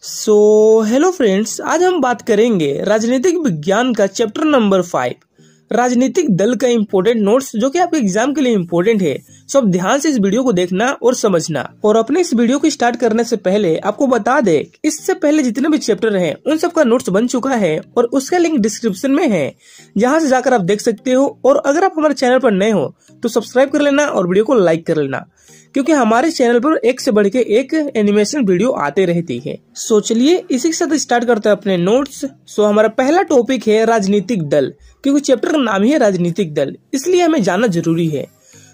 Hello friends, आज हम बात करेंगे राजनीतिक विज्ञान का चैप्टर नंबर 5 राजनीतिक दल का इम्पोर्टेंट नोट्स, जो कि आपके एग्जाम के लिए इम्पोर्टेंट है। अब ध्यान से इस वीडियो को देखना और समझना। और अपने इस वीडियो को स्टार्ट करने से पहले आपको बता दे, इससे पहले जितने भी चैप्टर हैं उन सब का नोट्स बन चुका है और उसका लिंक डिस्क्रिप्शन में है, जहां से जाकर आप देख सकते हो। और अगर आप हमारे चैनल पर नए हो तो सब्सक्राइब कर लेना और वीडियो को लाइक कर लेना, क्योंकि हमारे चैनल पर एक से बढ़ के एक एनिमेशन वीडियो आते रहती है। चलिए इसी के साथ स्टार्ट करते हैं अपने नोट्स। हमारा पहला टॉपिक है राजनीतिक दल, क्योंकि चैप्टर का नाम ही है राजनीतिक दल, इसलिए हमें जानना जरूरी है।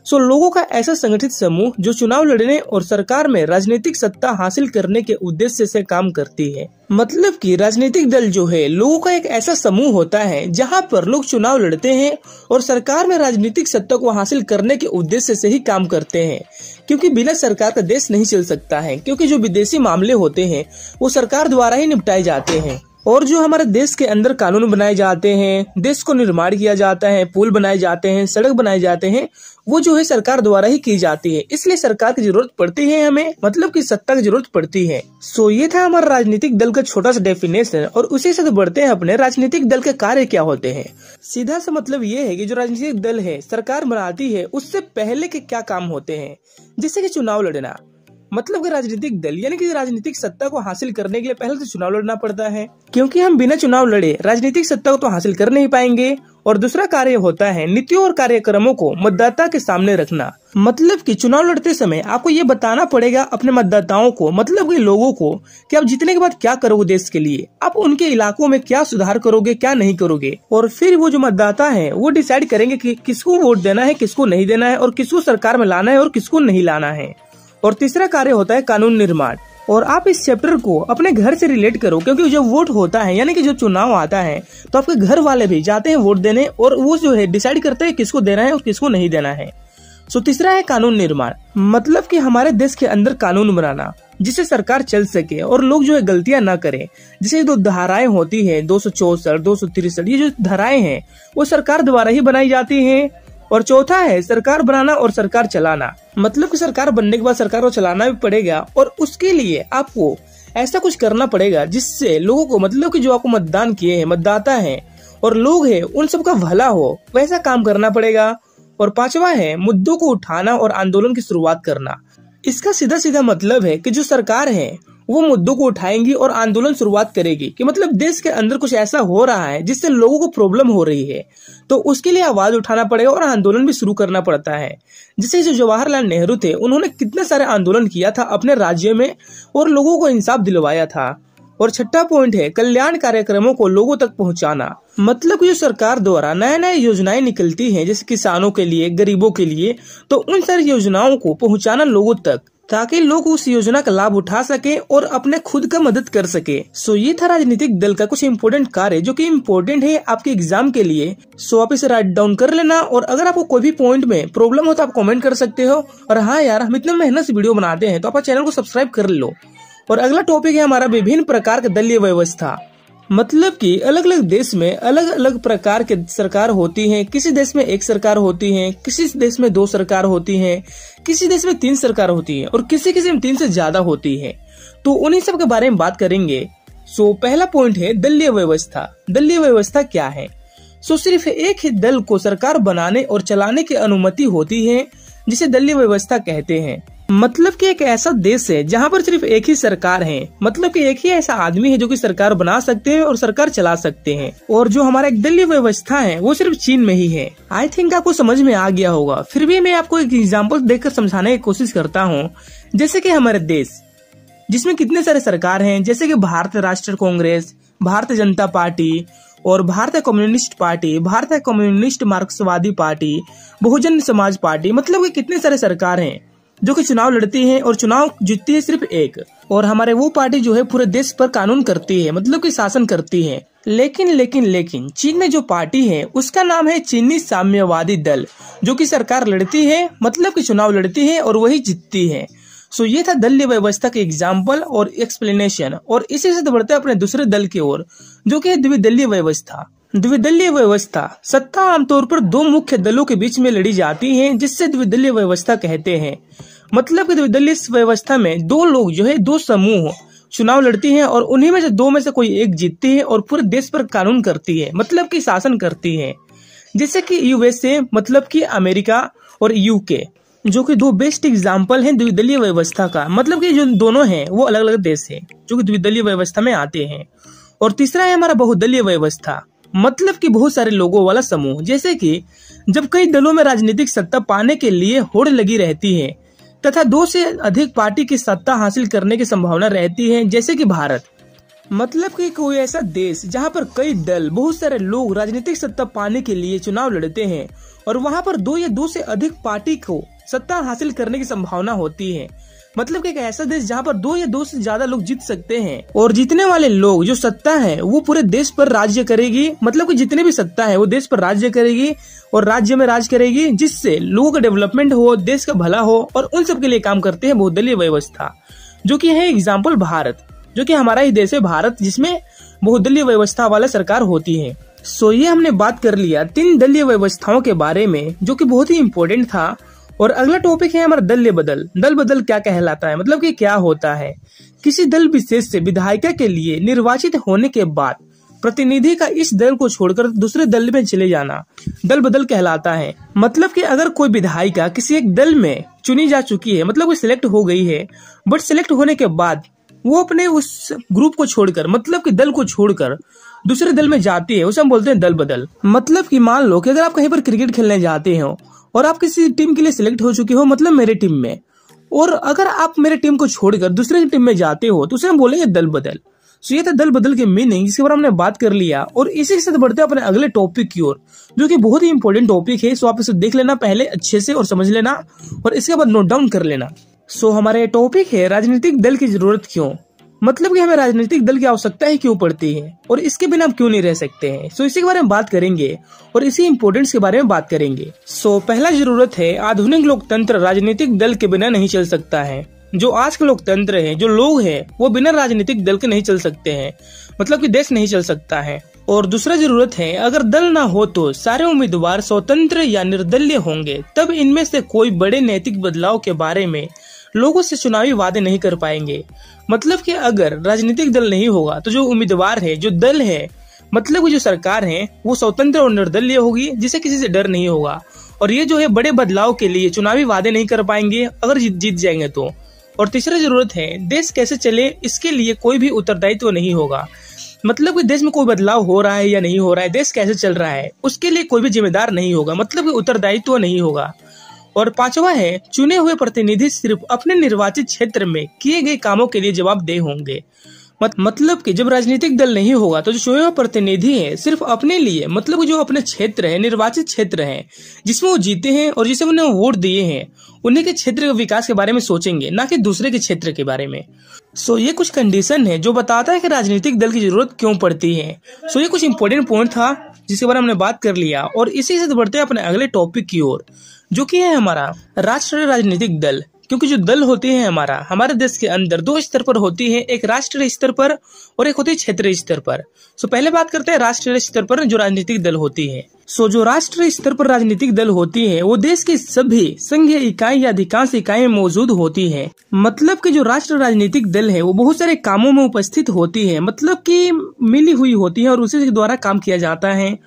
लोगों का ऐसा संगठित समूह जो चुनाव लड़ने और सरकार में राजनीतिक सत्ता हासिल करने के उद्देश्य से काम करती है। मतलब कि राजनीतिक दल जो है लोगों का एक ऐसा समूह होता है जहां पर लोग चुनाव लड़ते हैं और सरकार में राजनीतिक सत्ता को हासिल करने के उद्देश्य से ही काम करते हैं, क्योंकि बिना सरकार का देश नहीं चल सकता है। क्योंकि जो विदेशी मामले होते हैं वो सरकार द्वारा ही निपटाए जाते हैं, और जो हमारे देश के अंदर कानून बनाए जाते हैं, देश को निर्माण किया जाता है, पुल बनाए जाते हैं, सड़क बनाए जाते हैं, वो जो है सरकार द्वारा ही की जाती है। इसलिए सरकार की जरूरत पड़ती है हमें, मतलब कि सत्ता की जरूरत पड़ती है। ये था हमारा राजनीतिक दल का छोटा सा डेफिनेशन। और उसी से बढ़ते हैं अपने राजनीतिक दल के कार्य क्या होते हैं। सीधा सा मतलब ये है कि जो राजनीतिक दल है सरकार बनाती है उससे पहले के क्या काम होते हैं, जैसे कि चुनाव लड़ना। मतलब कि राजनीतिक दल यानी कि राजनीतिक सत्ता को हासिल करने के लिए पहले तो चुनाव लड़ना पड़ता है, क्योंकि हम बिना चुनाव लड़े राजनीतिक सत्ता को तो हासिल कर नहीं पाएंगे। और दूसरा कार्य होता है नीतियों और कार्यक्रमों को मतदाता के सामने रखना। मतलब कि चुनाव लड़ते समय आपको ये बताना पड़ेगा अपने मतदाताओं को, मतलब कि लोगों को, कि आप जीतने के बाद क्या करोगे देश के लिए, आप उनके इलाकों में क्या सुधार करोगे, क्या नहीं करोगे। और फिर वो जो मतदाता है वो डिसाइड करेंगे कि किसको वोट देना है, किसको नहीं देना है, और किसको सरकार में लाना है और किसको नहीं लाना है। और तीसरा कार्य होता है कानून निर्माण। और आप इस चैप्टर को अपने घर से रिलेट करो, क्योंकि जो वोट होता है यानी कि जो चुनाव आता है तो आपके घर वाले भी जाते हैं वोट देने, और वो जो है डिसाइड करते हैं किसको देना है और किसको नहीं देना है। तीसरा है कानून निर्माण, मतलब कि हमारे देश के अंदर कानून बनाना जिससे सरकार चल सके और लोग जो है गलतियां ना करें। जैसे दो धाराएं होती है 264, 263, ये जो धाराएं हैं वो सरकार द्वारा ही बनाई जाती है। और चौथा है सरकार बनाना और सरकार चलाना, मतलब कि सरकार बनने के बाद सरकार को चलाना भी पड़ेगा, और उसके लिए आपको ऐसा कुछ करना पड़ेगा जिससे लोगों को, मतलब कि जो आपको मतदान किए हैं, मतदाता हैं और लोग हैं, उन सबका भला हो, वैसा काम करना पड़ेगा। और पांचवा है मुद्दों को उठाना और आंदोलन की शुरुआत करना। इसका सीधा सीधा मतलब है कि जो सरकार है वो मुद्दों को उठाएंगी और आंदोलन शुरुआत करेगी, कि मतलब देश के अंदर कुछ ऐसा हो रहा है जिससे लोगों को प्रॉब्लम हो रही है, तो उसके लिए आवाज उठाना पड़ेगा और आंदोलन भी शुरू करना पड़ता है। जैसे जो जवाहरलाल नेहरू थे, उन्होंने कितने सारे आंदोलन किया था अपने राज्य में और लोगों को इंसाफ दिलवाया था। और छठा पॉइंट है कल्याण कार्यक्रमों को लोगों तक पहुंचाना, मतलब जो सरकार द्वारा नए नए योजनाएं निकलती हैं जैसे किसानों के लिए, गरीबों के लिए, तो उन सारी योजनाओं को पहुंचाना लोगों तक, ताकि लोग उस योजना का लाभ उठा सके और अपने खुद का मदद कर सके। ये था राजनीतिक दल का कुछ इम्पोर्टेंट कार्य जो कि इम्पोर्टेंट है आपके एग्जाम के लिए। आप इसे राइट डाउन कर लेना, और अगर आपको कोई भी पॉइंट में प्रॉब्लम हो तो आप कमेंट कर सकते हो। और हाँ यार, हम इतना मेहनत से वीडियो बनाते हैं तो आप चैनल को सब्सक्राइब कर लो। और अगला टॉपिक है हमारा विभिन्न प्रकार के दलीय व्यवस्था। मतलब कि अलग अलग देश में अलग अलग प्रकार के सरकार होती हैं। किसी देश में एक सरकार होती है, किसी देश में 2 सरकार होती है, किसी देश में 3 सरकार होती है, और किसी किसी में 3 से ज्यादा होती है। तो उन्हीं सब के बारे में बात करेंगे। पहला पॉइंट है दलीय व्यवस्था। दलीय व्यवस्था क्या है? सिर्फ एक ही दल को सरकार बनाने और चलाने की अनुमति होती है, जिसे दलीय व्यवस्था कहते हैं। मतलब कि एक ऐसा देश है जहां पर सिर्फ एक ही सरकार है, मतलब कि एक ही ऐसा आदमी है जो कि सरकार बना सकते हैं और सरकार चला सकते हैं। और जो हमारा एक दलीय व्यवस्था है वो सिर्फ चीन में ही है। आई थिंक आपको समझ में आ गया होगा, फिर भी मैं आपको एक एग्जांपल देकर समझाने की कोशिश करता हूँ। जैसे कि हमारे देश जिसमें कितने सारे सरकार हैं, जैसे कि भारतीय राष्ट्रीय कांग्रेस, भारतीय जनता पार्टी और भारतीय कम्युनिस्ट पार्टी, भारतीय कम्युनिस्ट मार्क्सवादी पार्टी, बहुजन समाज पार्टी। मतलब कि कितने सारे सरकार हैं जो कि चुनाव लड़ती है और चुनाव जीतती है सिर्फ एक। और हमारे वो पार्टी जो है पूरे देश पर कानून करती है, मतलब कि शासन करती है। लेकिन चीन में जो पार्टी है उसका नाम है चीनी साम्यवादी दल, जो कि सरकार लड़ती है, मतलब कि चुनाव लड़ती है और वही जीतती है। ये था दलीय व्यवस्था के एग्जाम्पल और एक्सप्लेनेशन। और इसी से बढ़ते अपने दूसरे दल की ओर, जो कि है द्विदलीय व्यवस्था। द्विदलीय व्यवस्था सत्ता आमतौर पर 2 मुख्य दलों के बीच में लड़ी जाती है, जिससे द्विदलीय व्यवस्था कहते हैं। मतलब कि द्विदलीय व्यवस्था में 2 लोग जो है 2 समूह चुनाव लड़ती हैं और उन्हीं में से दो में से कोई एक जीतती है और पूरे देश पर कानून करती है, मतलब कि शासन करती है। जैसे कि यूएसए मतलब कि अमेरिका और यूके, जो कि दो बेस्ट एग्जाम्पल हैं द्विदलीय व्यवस्था का, मतलब कि जो दोनों हैं वो अलग अलग देश है जो कि द्विदलीय व्यवस्था में आते हैं। और तीसरा है हमारा बहुदलीय व्यवस्था, मतलब कि बहुत सारे लोगों वाला समूह। जैसे कि जब कई दलों में राजनीतिक सत्ता पाने के लिए होड़ लगी रहती है तथा दो से अधिक पार्टी की सत्ता हासिल करने की संभावना रहती है, जैसे कि भारत, मतलब कि कोई ऐसा देश जहां पर कई दल, बहुत सारे लोग राजनीतिक सत्ता पाने के लिए चुनाव लड़ते हैं और वहां पर दो या दो से अधिक पार्टी को सत्ता हासिल करने की संभावना होती है। मतलब कि एक ऐसा देश जहां पर दो या दो से ज्यादा लोग जीत सकते हैं और जीतने वाले लोग जो सत्ता है वो पूरे देश पर राज्य करेगी, मतलब कि जितने भी सत्ता है वो देश पर राज्य करेगी और राज्य में राज करेगी, जिससे लोगों का डेवलपमेंट हो, देश का भला हो, और उन सब के लिए काम करते हैं बहुदलीय व्यवस्था, जो कि है एग्जाम्पल भारत, जो कि हमारा ही देश है भारत, जिसमें बहुदलीय व्यवस्था वाला सरकार होती है। सो ये हमने बात कर लिया 3 दलीय व्यवस्थाओं के बारे में, जो कि बहुत ही इम्पोर्टेंट था। और अगला टॉपिक है हमारा दल बदल। दल बदल क्या कहलाता है, मतलब कि क्या होता है? किसी दल विशेष से विधायिका के लिए निर्वाचित होने के बाद प्रतिनिधि का इस दल को छोड़कर दूसरे दल में चले जाना दल बदल कहलाता है। मतलब कि अगर कोई विधायिका किसी एक दल में चुनी जा चुकी है, मतलब वो सिलेक्ट हो गई है, बट सिलेक्ट होने के बाद वो अपने उस ग्रुप को छोड़कर, मतलब कि दल को छोड़कर दूसरे दल में जाती है, उसे हम बोलते हैं दल बदल। मतलब कि मान लो कि अगर आप कहीं पर क्रिकेट खेलने जाते हो और आप किसी टीम के लिए सिलेक्ट हो चुके हो, मतलब मेरे टीम में, और अगर आप मेरे टीम को छोड़कर दूसरे टीम में जाते हो तो उसे हम बोलेंगे दल बदल। सो ये था दल बदल के मीनिंग, जिसके बारे में हमने बात कर लिया। और इसी के साथ बढ़ते हैं अपने अगले टॉपिक की ओर, जो कि बहुत ही इंपॉर्टेंट टॉपिक है। सो आप इसे देख लेना पहले अच्छे से और समझ लेना, और इसके बाद नोट डाउन कर लेना। सो हमारा ये टॉपिक है राजनीतिक दल की जरूरत क्यों, मतलब कि हमें राजनीतिक दल की आवश्यकता ही क्यों पड़ती है और इसके बिना हम क्यों नहीं रह सकते हैं। सो इसी के बारे में बात करेंगे और इसी इम्पोर्टेंस के बारे में बात करेंगे। सो पहला जरूरत है आधुनिक लोकतंत्र राजनीतिक दल के बिना नहीं चल सकता है। जो आज के लोकतंत्र है, जो लोग हैं, वो बिना राजनीतिक दल के नहीं चल सकते हैं, मतलब कि देश नहीं चल सकता है। और दूसरा जरूरत है अगर दल ना हो तो सारे उम्मीदवार स्वतंत्र या निर्दलीय होंगे, तब इनमें से कोई बड़े नैतिक बदलाव के बारे में लोगों से चुनावी वादे नहीं कर पाएंगे। मतलब कि अगर राजनीतिक दल नहीं होगा तो जो उम्मीदवार है, जो दल है, मतलब कि जो सरकार है, वो स्वतंत्र और निर्दलीय होगी, जिसे किसी से डर नहीं होगा। और ये जो है बड़े बदलाव के लिए चुनावी वादे नहीं कर पाएंगे अगर जीत जाएंगे तो। और तीसरा जरूरत है देश कैसे चले, इसके लिए कोई भी उत्तरदायित्व नहीं होगा। मतलब कि देश में कोई बदलाव हो रहा है या नहीं हो रहा है, देश कैसे चल रहा है, उसके लिए कोई भी जिम्मेदार नहीं होगा, मतलब कि उत्तरदायित्व नहीं होगा। और पांचवा है चुने हुए प्रतिनिधि सिर्फ अपने निर्वाचित क्षेत्र में किए गए कामों के लिए जवाबदेह होंगे। मतलब कि जब राजनीतिक दल नहीं होगा तो जो चुने हुए प्रतिनिधि हैं सिर्फ अपने लिए, मतलब जो अपने क्षेत्र है, निर्वाचित क्षेत्र है जिसमें वो जीते हैं और जिसे उन्हें वोट दिए हैं, उन्हीं के क्षेत्र के विकास के बारे में सोचेंगे, ना कि दूसरे के क्षेत्र के बारे में। सो ये कुछ कंडीशन है जो बताता है कि राजनीतिक दल की जरूरत क्यों पड़ती है। सो ये कुछ इंपॉर्टेंट पॉइंट था जिसके बारे में हमने बात कर लिया, और इसी से बढ़ते हैं अपने अगले टॉपिक की ओर, जो कि है हमारा राष्ट्रीय राजनीतिक दल। क्योंकि जो दल होते हैं हमारे देश के अंदर 2 स्तर पर होती है, एक राष्ट्रीय स्तर पर और एक होती है क्षेत्रीय स्तर पर। सो पहले बात करते हैं राष्ट्रीय स्तर पर जो राजनीतिक दल होती है। सो जो राष्ट्रीय स्तर पर राजनीतिक दल होती है वो देश की सभी संघीय इकाई या अधिकांश इकाई में मौजूद होती है। मतलब कि जो राष्ट्रीय राजनीतिक दल है वो बहुत सारे कामों में उपस्थित होती है, मतलब कि मिली हुई होती है और उसी के द्वारा काम किया जाता है।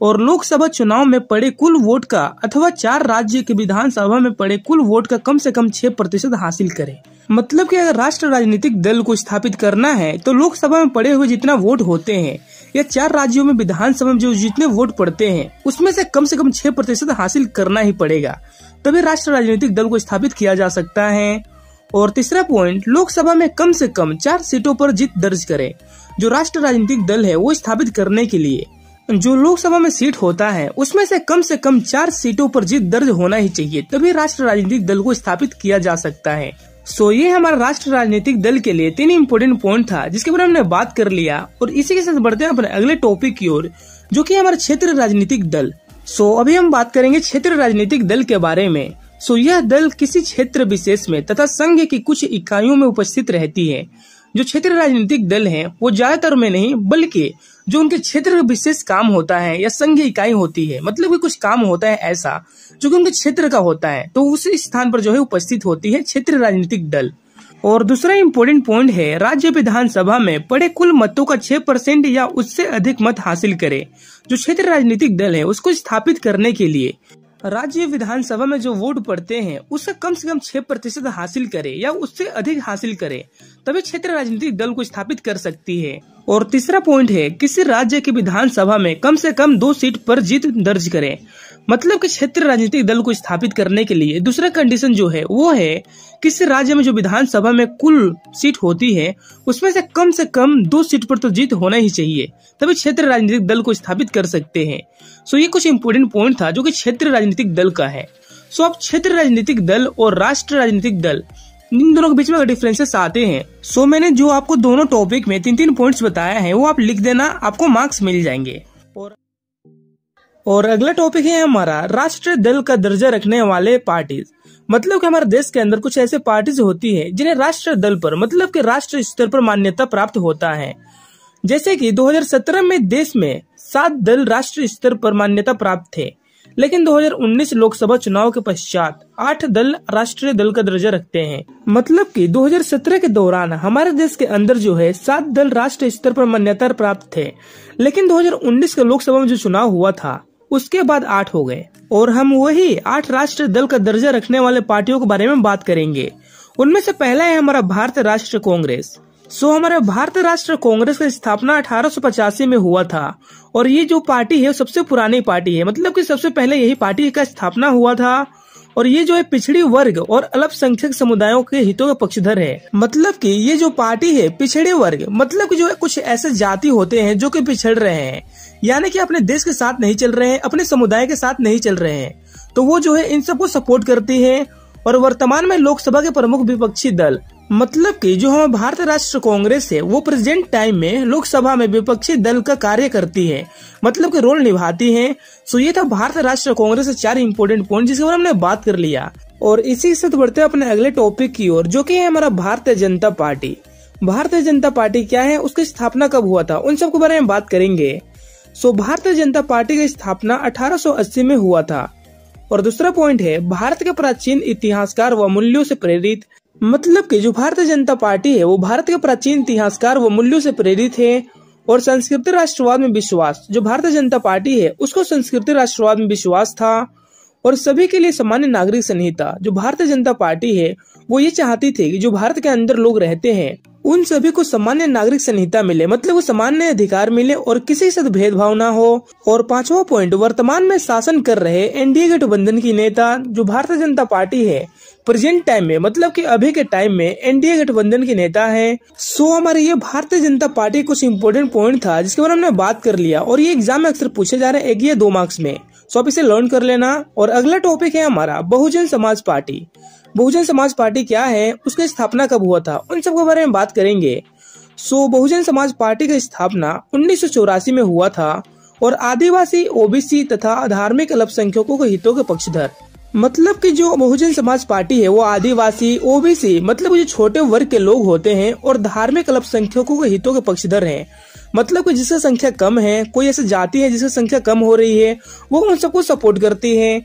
और लोकसभा चुनाव में पड़े कुल वोट का अथवा 4 राज्य के विधानसभा में पड़े कुल वोट का कम से कम 6% हासिल करे। मतलब कि अगर राष्ट्रीय राजनीतिक दल को स्थापित करना है तो लोकसभा में पड़े हुए जितना वोट होते हैं या 4 राज्यों में विधानसभा में जो जितने वोट पड़ते हैं उसमें से कम 6% हासिल करना ही पड़ेगा, तभी राष्ट्रीय राजनीतिक दल को स्थापित किया जा सकता है। और तीसरा पॉइंट, लोकसभा में कम से कम 4 सीटों पर जीत दर्ज करे। जो राष्ट्रीय राजनीतिक दल है वो स्थापित करने के लिए जो लोकसभा में सीट होता है उसमें से कम 4 सीटों पर जीत दर्ज होना ही चाहिए, तभी राष्ट्रीय राजनीतिक दल को स्थापित किया जा सकता है। सो ये हमारा राष्ट्रीय राजनीतिक दल के लिए 3 इम्पोर्टेंट पॉइंट था जिसके बारे में हमने बात कर लिया। और इसी के साथ बढ़ते हैं अपने अगले टॉपिक की ओर, जो कि हमारा क्षेत्रीय राजनीतिक दल। सो अभी हम बात करेंगे क्षेत्रीय राजनीतिक दल के बारे में। सो यह दल किसी क्षेत्र विशेष में तथा संघ की कुछ इकाइयों में उपस्थित रहती है। जो क्षेत्रीय राजनीतिक दल है वो ज्यादातर में नहीं, बल्कि जो उनके क्षेत्र का विशेष काम होता है या संघीय इकाई होती है, मतलब कि कुछ काम होता है ऐसा जो कि उनके क्षेत्र का होता है, तो उसी स्थान पर जो है उपस्थित होती है क्षेत्रीय राजनीतिक दल। और दूसरा इम्पोर्टेंट पॉइंट है राज्य विधानसभा में पड़े कुल मतों का 6% या उससे अधिक मत हासिल करे। जो क्षेत्रीय राजनीतिक दल है उसको स्थापित करने के लिए राज्य विधानसभा में जो वोट पड़ते हैं उसका कम से कम 6% हासिल करे या उससे अधिक हासिल करे, तभी क्षेत्रीय राजनीतिक दल को स्थापित कर सकती है। और तीसरा पॉइंट है किसी राज्य की विधानसभा में कम से कम 2 सीट पर जीत दर्ज करे। मतलब कि क्षेत्रीय राजनीतिक दल को स्थापित करने के लिए दूसरा कंडीशन जो है वो है किसी राज्य में जो विधानसभा में कुल सीट होती है उसमें से कम 2 सीट पर तो जीत होना ही चाहिए, तभी क्षेत्रीय राजनीतिक दल को स्थापित कर सकते हैं। सो ये कुछ इंपोर्टेंट पॉइंट था जो कि क्षेत्रीय राजनीतिक दल का है। सो अब क्षेत्रीय राजनीतिक दल और राष्ट्रीय राजनीतिक दल इन दोनों के बीच में डिफरेंसेस आते हैं। सो मैंने जो आपको दोनों टॉपिक में 3 पॉइंट्स बताया है वो आप लिख देना, आपको मार्क्स मिल जाएंगे। और अगला टॉपिक है हमारा राष्ट्रीय दल का दर्जा रखने वाले पार्टीज। मतलब कि हमारे देश के अंदर कुछ ऐसे पार्टीज होती है जिन्हें राष्ट्रीय दल पर मतलब कि राष्ट्रीय स्तर पर मान्यता प्राप्त होता है। जैसे कि 2017 में देश में 7 दल राष्ट्रीय स्तर पर मान्यता प्राप्त थे, लेकिन 2019 लोकसभा चुनाव के पश्चात 8 दल राष्ट्रीय दल का दर्जा रखते हैं। मतलब कि 2017 के दौरान हमारे देश के अंदर जो है 7 दल राष्ट्रीय स्तर पर मान्यता प्राप्त थे, लेकिन 2019 के लोकसभा में जो चुनाव हुआ था उसके बाद 8 हो गए। और हम वही 8 राष्ट्रीय दल का दर्जा रखने वाले पार्टियों के बारे में बात करेंगे। उनमें से पहला है हमारा भारतीय राष्ट्रीय कांग्रेस। सो हमारे भारतीय राष्ट्रीय कांग्रेस का स्थापना 1885 में हुआ था और ये जो पार्टी है सबसे पुरानी पार्टी है। मतलब कि सबसे पहले यही पार्टी का स्थापना हुआ था और ये जो है पिछड़ी वर्ग और अल्पसंख्यक समुदायों के हितों का पक्षधर है। मतलब कि ये जो पार्टी है पिछड़े वर्ग मतलब कि जो है कुछ ऐसे जाति होते हैं जो कि पिछड़ रहे हैं, यानी कि अपने देश के साथ नहीं चल रहे हैं, अपने समुदाय के साथ नहीं चल रहे हैं, तो वो जो है इन सबको सपोर्ट करती है। और वर्तमान में लोकसभा के प्रमुख विपक्षी दल मतलब कि जो हमारा भारतीय राष्ट्रीय कांग्रेस है वो प्रेजेंट टाइम में लोकसभा में विपक्षी दल का कार्य करती है, मतलब कि रोल निभाती है। सो ये था भारतीय राष्ट्रीय कांग्रेस से 4 इंपोर्टेंट पॉइंट जिसके बारे में हमने बात कर लिया। और इसी के साथ बढ़ते हैं अपने अगले टॉपिक की ओर जो कि है हमारा भारतीय जनता पार्टी। भारतीय जनता पार्टी क्या है, उसकी स्थापना कब हुआ था, उन सब के बारे में बात करेंगे। सो भारतीय जनता पार्टी की स्थापना 1880 में हुआ था। और दूसरा पॉइंट है भारत के प्राचीन इतिहासकार व मूल्यों से प्रेरित। मतलब कि जो भारतीय जनता पार्टी है वो भारत के प्राचीन इतिहासकार व मूल्यों से प्रेरित है। और संस्कृति राष्ट्रवाद में विश्वास, जो भारतीय जनता पार्टी है उसको संस्कृति राष्ट्रवाद में विश्वास था। और सभी के लिए सामान्य नागरिक संहिता, जो भारतीय जनता पार्टी है वो ये चाहती थी कि जो भारत के अंदर लोग रहते हैं उन सभी को सामान्य नागरिक संहिता मिले, मतलब वो सामान्य अधिकार मिले और किसी के साथ भेदभाव ना हो। और 5वां पॉइंट वर्तमान में शासन कर रहे एनडीए गठबंधन की नेता जो भारतीय जनता पार्टी है प्रेजेंट टाइम में मतलब कि अभी के टाइम में एनडीए गठबंधन की नेता है। सो हमारे ये भारतीय जनता पार्टी कुछ इंपोर्टेंट पॉइंट था जिसके बारे में हमने बात कर लिया और ये एग्जाम में अक्सर पूछे जा रहे हैं 1 या 2 मार्क्स में। सो आप इसे लर्न कर लेना। और अगला टॉपिक है हमारा बहुजन समाज पार्टी। बहुजन समाज पार्टी क्या है, उसकी स्थापना कब हुआ था, उन सब के बारे में बात करेंगे। सो बहुजन समाज पार्टी की स्थापना 1984 में हुआ था और आदिवासी, ओबीसी तथा धार्मिक अल्पसंख्यकों के हितों के पक्षधर। मतलब कि जो बहुजन समाज पार्टी है वो आदिवासी, ओबीसी मतलब जो छोटे वर्ग के लोग होते हैं और धार्मिक अल्पसंख्यकों के हितों के पक्षधर हैं। मतलब कि जिसकी संख्या कम है, कोई ऐसी जाति है जिसकी संख्या कम हो रही है, वो उन सबको सपोर्ट करती है।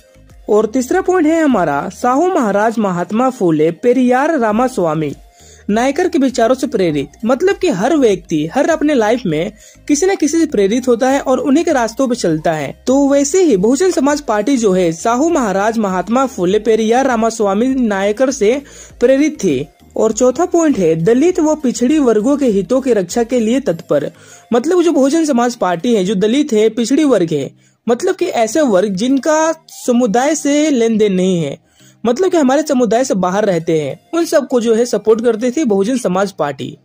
और तीसरा पॉइंट है हमारा साहू महाराज महात्मा फूले पेरियार रामास्वामी नायकर के विचारों से प्रेरित। मतलब कि हर व्यक्ति हर अपने लाइफ में किसी न किसी से प्रेरित होता है और उन्हीं के रास्तों पे चलता है। तो वैसे ही बहुजन समाज पार्टी जो है साहू महाराज महात्मा फूले पेरियार रामास्वामी नायकर से प्रेरित थी। और चौथा पॉइंट है दलित व पिछड़ी वर्गों के हितों की रक्षा के लिए तत्पर। मतलब जो बहुजन समाज पार्टी है जो दलित है, पिछड़ी वर्ग है, मतलब कि ऐसे वर्ग जिनका समुदाय से लेन देन नहीं है, मतलब कि हमारे समुदाय से बाहर रहते हैं, उन सबको जो है सपोर्ट करती थी बहुजन समाज पार्टी।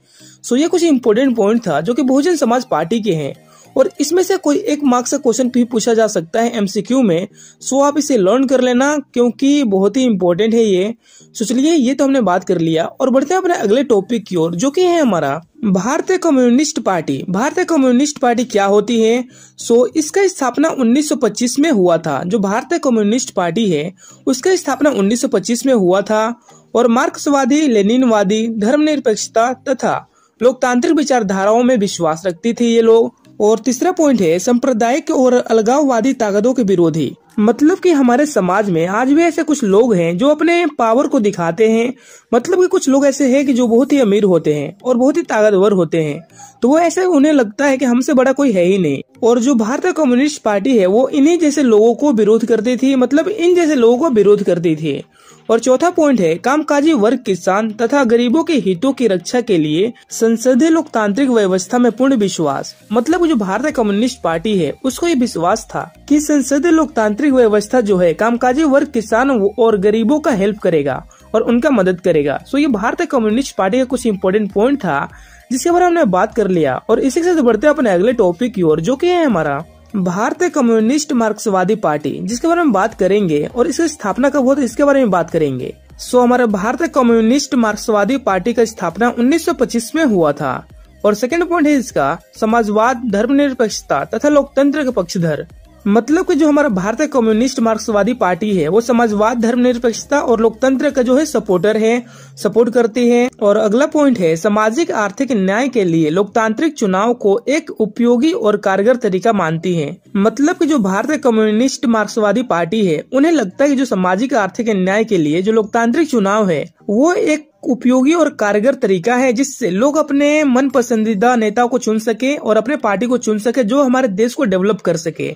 सो ये कुछ इंपोर्टेंट पॉइंट था जो कि बहुजन समाज पार्टी के हैं और इसमें से कोई 1 मार्क्स का क्वेश्चन भी पूछा जा सकता है एमसीक्यू में। सो आप इसे लर्न कर लेना क्योंकि बहुत ही इंपॉर्टेंट है ये। सो चलिए ये तो हमने बात कर लिया और बढ़ते हैं अपने अगले टॉपिक की ओर जो कि है हमारा भारतीय कम्युनिस्ट पार्टी। भारतीय कम्युनिस्ट पार्टी क्या होती है? सो इसका स्थापना 1925 में हुआ था। जो भारतीय कम्युनिस्ट पार्टी है उसका स्थापना 1925 में हुआ था और मार्क्सवादी, लेनिनवादी, धर्मनिरपेक्षता तथा लोकतांत्रिक विचारधाराओं में विश्वास रखती थी ये लोग। और तीसरा पॉइंट है सांप्रदायिक और अलगाववादी ताकतों के विरोधी। मतलब कि हमारे समाज में आज भी ऐसे कुछ लोग हैं जो अपने पावर को दिखाते हैं। मतलब कि कुछ लोग ऐसे हैं कि जो बहुत ही अमीर होते हैं और बहुत ही ताकतवर होते हैं, तो वो ऐसे उन्हें लगता है कि हमसे बड़ा कोई है ही नहीं। और जो भारतीय कम्युनिस्ट पार्टी है वो इन्हीं जैसे लोगों को विरोध करती थी, मतलब इन जैसे लोगों को विरोध करती थी। और चौथा पॉइंट है कामकाजी वर्ग, किसान तथा गरीबों के हितों की रक्षा के लिए संसदीय लोकतांत्रिक व्यवस्था में पूर्ण विश्वास। मतलब जो भारतीय कम्युनिस्ट पार्टी है उसको ये विश्वास था कि संसदीय लोकतांत्रिक व्यवस्था जो है कामकाजी वर्ग, किसान और गरीबों का हेल्प करेगा और उनका मदद करेगा। सो ये भारतीय कम्युनिस्ट पार्टी का कुछ इंपॉर्टेंट पॉइंट था जिसके बारे में हमने बात कर लिया। और इसी के साथ बढ़ते हैं अपने अगले टॉपिक की ओर, जो कि है हमारा भारतीय कम्युनिस्ट मार्क्सवादी पार्टी, जिसके बारे में बात करेंगे और इसकी स्थापना कब हुआ था इसके बारे में बात करेंगे। सो हमारे भारतीय कम्युनिस्ट मार्क्सवादी पार्टी का स्थापना 1925 में हुआ था। और सेकंड पॉइंट है इसका समाजवाद, धर्मनिरपेक्षता तथा लोकतंत्र के पक्षधर। मतलब कि जो हमारा भारतीय कम्युनिस्ट मार्क्सवादी पार्टी है वो समाजवाद, धर्मनिरपेक्षता और लोकतंत्र का जो है सपोर्ट करती है। और अगला पॉइंट है सामाजिक आर्थिक न्याय के लिए लोकतांत्रिक चुनाव को एक उपयोगी और कारगर तरीका मानती है। मतलब कि जो भारतीय कम्युनिस्ट मार्क्सवादी पार्टी है उन्हें लगता है कि जो सामाजिक आर्थिक न्याय के लिए जो लोकतांत्रिक चुनाव है वो एक उपयोगी और कारगर तरीका है जिससे लोग अपने मन पसंदीदा नेताओं को चुन सके और अपने पार्टी को चुन सके जो हमारे देश को डेवलप कर सके।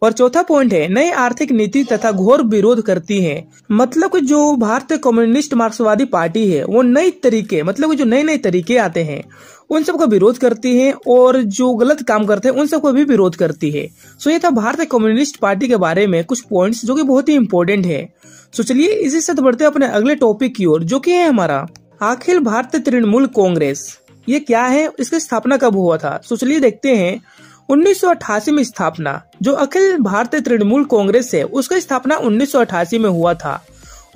और चौथा पॉइंट है नई आर्थिक नीति तथा घोर विरोध करती है। मतलब कि जो भारतीय कम्युनिस्ट मार्क्सवादी पार्टी है वो नई तरीके, मतलब कि जो नए तरीके आते हैं उन सबका विरोध करती है और जो गलत काम करते हैं उन सबको भी विरोध करती है। सो ये था भारतीय कम्युनिस्ट पार्टी के बारे में कुछ पॉइंट्स जो कि बहुत ही इम्पोर्टेंट है। सो चलिए इसी से बढ़ते अपने अगले टॉपिक की ओर, जो कि है हमारा अखिल भारतीय तृणमूल कांग्रेस। ये क्या है, इसकी स्थापना कब हुआ था? सो चलिए देखते हैं। 1988 में स्थापना। जो अखिल भारतीय तृणमूल कांग्रेस है उसका स्थापना 1988 में हुआ था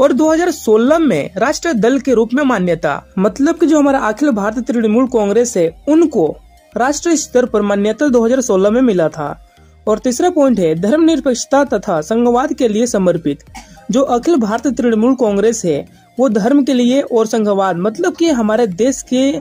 और 2016 में राष्ट्रीय दल के रूप में मान्यता। मतलब कि जो हमारा अखिल भारतीय तृणमूल कांग्रेस है उनको राष्ट्रीय स्तर पर मान्यता 2016 में मिला था। और तीसरा पॉइंट है धर्मनिरपेक्षता तथा संघवाद के लिए समर्पित। जो अखिल भारतीय तृणमूल कांग्रेस है वो धर्म के लिए और संघवाद, मतलब कि हमारे देश के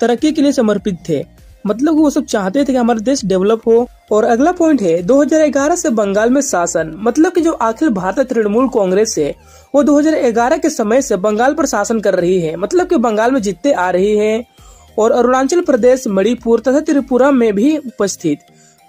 तरक्की के लिए समर्पित थे। मतलब वो सब चाहते थे कि हमारा देश डेवलप हो। और अगला पॉइंट है 2011 से बंगाल में शासन। मतलब कि जो अखिल भारतीय तृणमूल कांग्रेस है वो 2011 के समय से बंगाल पर शासन कर रही है। मतलब कि बंगाल में जीतते आ रही है और अरुणाचल प्रदेश, मणिपुर तथा त्रिपुरा में भी उपस्थित।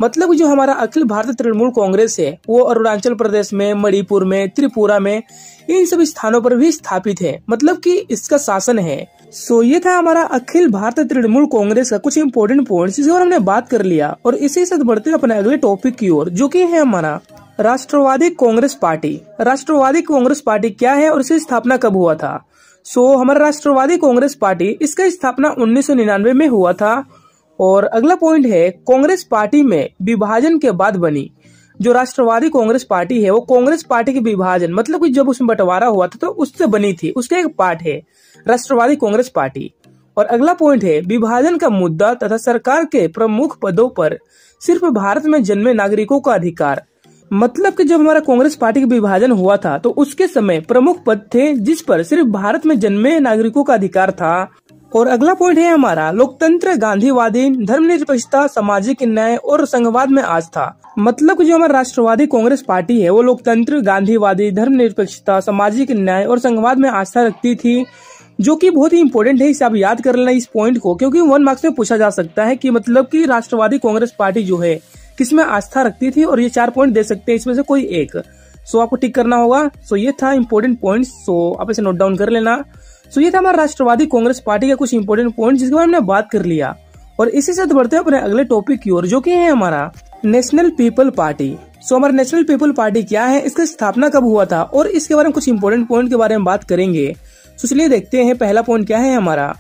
मतलब जो हमारा अखिल भारतीय तृणमूल कांग्रेस है वो अरुणाचल प्रदेश में, मणिपुर में, त्रिपुरा में, इन सभी स्थानों पर भी स्थापित है। मतलब कि इसका शासन है। सो ये था हमारा अखिल भारतीय तृणमूल कांग्रेस का कुछ इंपॉर्टेंट पॉइंट्स, जिसके बारे में हमने बात कर लिया। और इसी के साथ बढ़ते हैं अपने अगले टॉपिक की ओर, जो कि है हमारा राष्ट्रवादी कांग्रेस पार्टी। राष्ट्रवादी कांग्रेस पार्टी क्या है और इसकी स्थापना कब हुआ था? सो हमारा राष्ट्रवादी कांग्रेस पार्टी, इसका स्थापना 1999 में हुआ था। और अगला पॉइंट है कांग्रेस पार्टी में विभाजन के बाद बनी। जो राष्ट्रवादी कांग्रेस पार्टी है वो कांग्रेस पार्टी के विभाजन, मतलब कि जब उसमें बंटवारा हुआ था तो उससे बनी थी, उसका एक पार्ट है राष्ट्रवादी कांग्रेस पार्टी। और अगला पॉइंट है विभाजन का मुद्दा तथा सरकार के प्रमुख पदों पर सिर्फ भारत में जन्मे नागरिकों का अधिकार। मतलब कि जब हमारा कांग्रेस पार्टी का विभाजन हुआ था तो उसके समय प्रमुख पद थे जिस पर सिर्फ भारत में जन्मे नागरिकों का अधिकार था। और अगला पॉइंट है हमारा लोकतंत्र, गांधीवादी, धर्मनिरपेक्षता, सामाजिक न्याय और संघवाद में आस्था। मतलब जो हमारा राष्ट्रवादी कांग्रेस पार्टी है वो लोकतंत्र, गांधीवादी, धर्मनिरपेक्षता, सामाजिक न्याय और संघवाद में आस्था रखती थी, जो कि बहुत ही इंपॉर्टेंट है। इसे आप याद कर लेना इस पॉइंट को, क्योंकि 1 मार्क्स में पूछा जा सकता है कि मतलब कि राष्ट्रवादी कांग्रेस पार्टी जो है किसमें आस्था रखती थी, और ये 4 पॉइंट दे सकते हैं इसमें से कोई एक। सो आपको टिक करना होगा। सो ये था इंपॉर्टेंट पॉइंट, सो आप इसे नोट डाउन कर लेना। सो ये था हमारा राष्ट्रवादी कांग्रेस पार्टी का कुछ इंपॉर्टेंट पॉइंट, जिसके बारे में हमने बात कर लिया। और इसी से बढ़ते हैं अपने अगले टॉपिक की ओर, जो कि है हमारा नेशनल पीपल पार्टी। सो हमारा नेशनल पीपल पार्टी क्या है, इसका स्थापना कब हुआ था और इसके बारे में कुछ इंपॉर्टेंट पॉइंट के बारे में बात करेंगे। तो चलिए देखते हैं। पहला पॉइंट क्या है हमारा,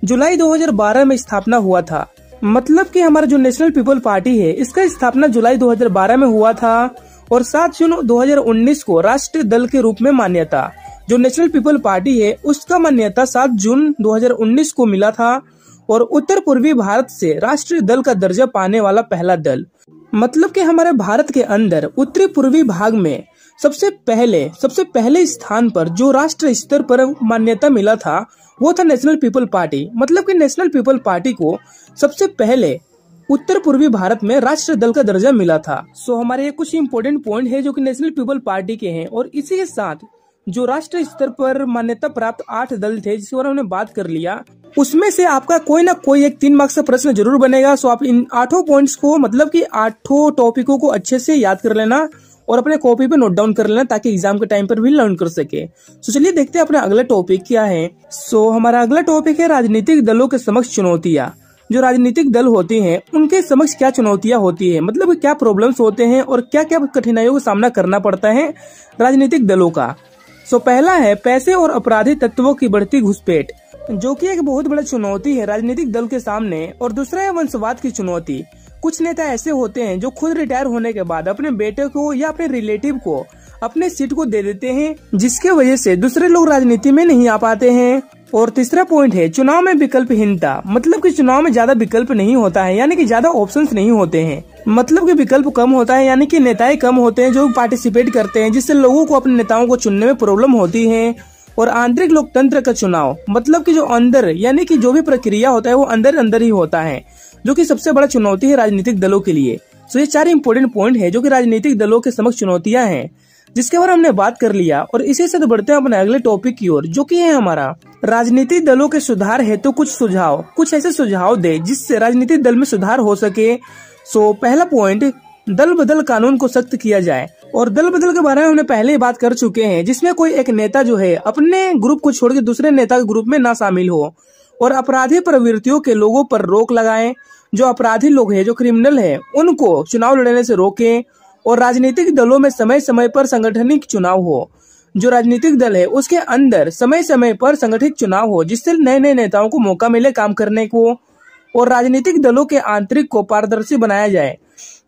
जुलाई 2012 में स्थापना हुआ था। मतलब कि हमारा जो नेशनल पीपल पार्टी है इसका स्थापना जुलाई 2012 में हुआ था और 7 जून 2019 को राष्ट्रीय दल के रूप में मान्यता। जो नेशनल पीपल पार्टी है उसका मान्यता 7 जून 2019 को मिला था और उत्तर पूर्वी भारत से राष्ट्रीय दल का दर्जा पाने वाला पहला दल। मतलब कि हमारे भारत के अंदर उत्तरी पूर्वी भाग में सबसे पहले स्थान पर जो राष्ट्रीय स्तर पर मान्यता मिला था वो था नेशनल पीपल पार्टी। मतलब कि नेशनल पीपल पार्टी को सबसे पहले उत्तर पूर्वी भारत में राष्ट्रीय दल का दर्जा मिला था। सो हमारे ये कुछ इंपोर्टेंट पॉइंट है जो कि नेशनल पीपल पार्टी के हैं, और इसी के साथ जो राष्ट्रीय स्तर पर मान्यता प्राप्त 8 दल थे जिसके बारे में हमने बात कर लिया, उसमें से आपका कोई ना कोई एक 3 मार्क्स का प्रश्न जरूर बनेगा। सो आप इन 8 पॉइंट्स को, मतलब कि 8 टॉपिकों को अच्छे से याद कर लेना और अपने कॉपी पे नोट डाउन कर लेना ताकि एग्जाम के टाइम पर भी लर्न कर सके। सो चलिए देखते हैं अपना अगला टॉपिक क्या है। सो हमारा अगला टॉपिक है राजनीतिक दलों के समक्ष चुनौतियां। जो राजनीतिक दल होती हैं उनके समक्ष क्या चुनौतियां होती है, मतलब क्या प्रॉब्लम्स होते हैं और क्या क्या कठिनाइयों का सामना करना पड़ता है राजनीतिक दलों का। सो पहला है पैसे और अपराधी तत्वों की बढ़ती घुसपैठ, जो कि एक बहुत बड़ा चुनौती है राजनीतिक दल के सामने। और दूसरा है वंशवाद की चुनौती। कुछ नेता ऐसे होते हैं जो खुद रिटायर होने के बाद अपने बेटे को या अपने रिलेटिव को अपने सीट को दे देते हैं, जिसके वजह से दूसरे लोग राजनीति में नहीं आ पाते हैं। और तीसरा पॉइंट है चुनाव में विकल्पहीनता, मतलब कि चुनाव में ज्यादा विकल्प नहीं होता है, यानी कि ज्यादा ऑप्शंस नहीं होते हैं, मतलब कि विकल्प कम होता है, यानी कि नेताएं कम होते हैं जो पार्टिसिपेट करते हैं, जिससे लोगों को अपने नेताओं को चुनने में प्रॉब्लम होती है। और आंतरिक लोकतंत्र का चुनाव, मतलब कि जो अंदर, यानी कि जो भी प्रक्रिया होता है वो अंदर अंदर ही होता है, जो कि सबसे बड़ा चुनौती है राजनीतिक दलों के लिए। तो ये 4 इंपोर्टेंट पॉइंट है जो कि राजनीतिक दलों के समक्ष चुनौतियां हैं, जिसके बारे में हमने बात कर लिया। और इसी से बढ़ते हैं अपने अगले टॉपिक की ओर, जो कि है हमारा राजनीतिक दलों के सुधार हेतु तो कुछ सुझाव। कुछ ऐसे सुझाव दे जिससे राजनीतिक दल में सुधार हो सके। सो पहला पॉइंट, दल बदल कानून को सख्त किया जाए। और दल बदल के बारे में हमने पहले ही बात कर चुके हैं, जिसमें कोई एक नेता जो है अपने ग्रुप को छोड़ के दूसरे नेता के ग्रुप में ना शामिल हो, और अपराधी प्रवृत्तियों के लोगों पर रोक लगाएं। जो अपराधी लोग हैं, जो क्रिमिनल है, उनको चुनाव लड़ने से रोकें। और राजनीतिक दलों में समय समय पर संगठनिक चुनाव हो। जो राजनीतिक दल है उसके अंदर समय समय पर संगठित चुनाव हो, जिससे नए नए नेताओं को मौका मिले काम करने को। और राजनीतिक दलों के आंतरिक को पारदर्शी बनाया जाए।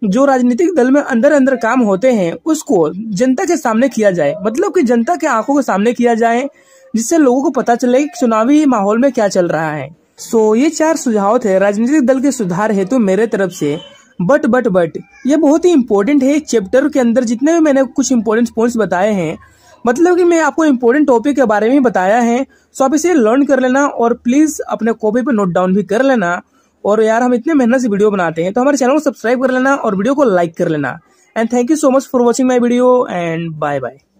जो राजनीतिक दल में अंदर अंदर काम होते हैं उसको जनता के सामने किया जाए, मतलब कि जनता के आंखों के सामने किया जाए, जिससे लोगों को पता चले कि चुनावी माहौल में क्या चल रहा है। सो ये 4 सुझाव थे राजनीतिक दल के सुधार हेतु मेरे तरफ से। बट ये बहुत ही इम्पोर्टेंट है। चैप्टर के अंदर जितने भी मैंने कुछ इम्पोर्टेंट पॉइंट्स बताए हैं, मतलब कि मैं आपको इम्पोर्टेंट टॉपिक के बारे में ही बताया है। सो आप इसे लर्न कर लेना और प्लीज अपने कॉपी पे नोट डाउन भी कर लेना। और यार हम इतने मेहनत से वीडियो बनाते हैं तो हमारे चैनल को सब्सक्राइब कर लेना और वीडियो को लाइक कर लेना। And thank you so much for watching my video and bye bye.